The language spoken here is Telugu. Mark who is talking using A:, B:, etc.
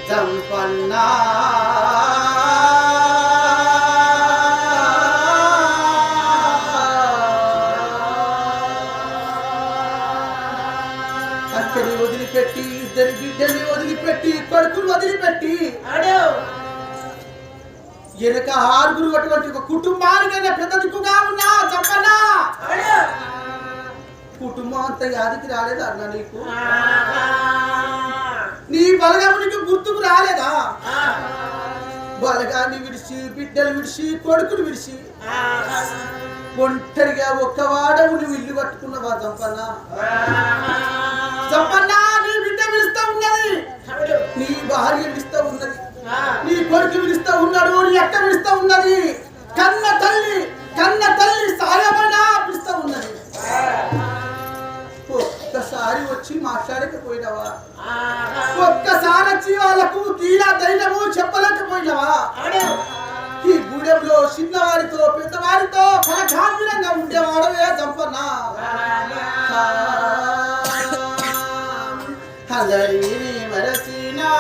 A: జంపన్నా అక్కని వదిలిపెట్టి ఇద్దరి బిడ్డని వదిలిపెట్టి కొడుకుని వదిలిపెట్టి వెనక ఆరుగురు అటువంటి ఒక కుటుంబానికైనా పెద్ద దిక్కుగా ఉన్నా చెప్పన్నా కుటుంబం అంతా యాదికి రాలేదా అన్న నీకు నీ బలగామునికి గుర్తుకు రాలేదా బలగాన్ని విడిచి బిడ్డలు విడిచి కొడుకులు విడిచి ఒంటరిగా ఒక్కవాడవు నువ్వు ఇల్లు కట్టుకున్నావా జంపన్నా జంపన్నా నీ బిడ్డ విడుస్తా ఉన్నది నీ భార్య విడుస్తా ఉన్నది నీ కొడుకు విడుస్తా ఉన్నాడు నీ అక్క విడుస్తా ఉన్నది కన్న తల్లి సాయమన్నా పిలుస్తా ఉన్నది ఒక్కసారి వచ్చి మాట్లాడకపోయినావా ఒక్కసారి వచ్చి వాళ్ళకు తీరా ధైర్యము చెప్పలేకపోయినావా ఈ గూడెంలో చిన్నవారితో పెద్దవారితో కలగాంబీరంగా ఉండేవాడవే జంపన్నా అందరినీ మరసినా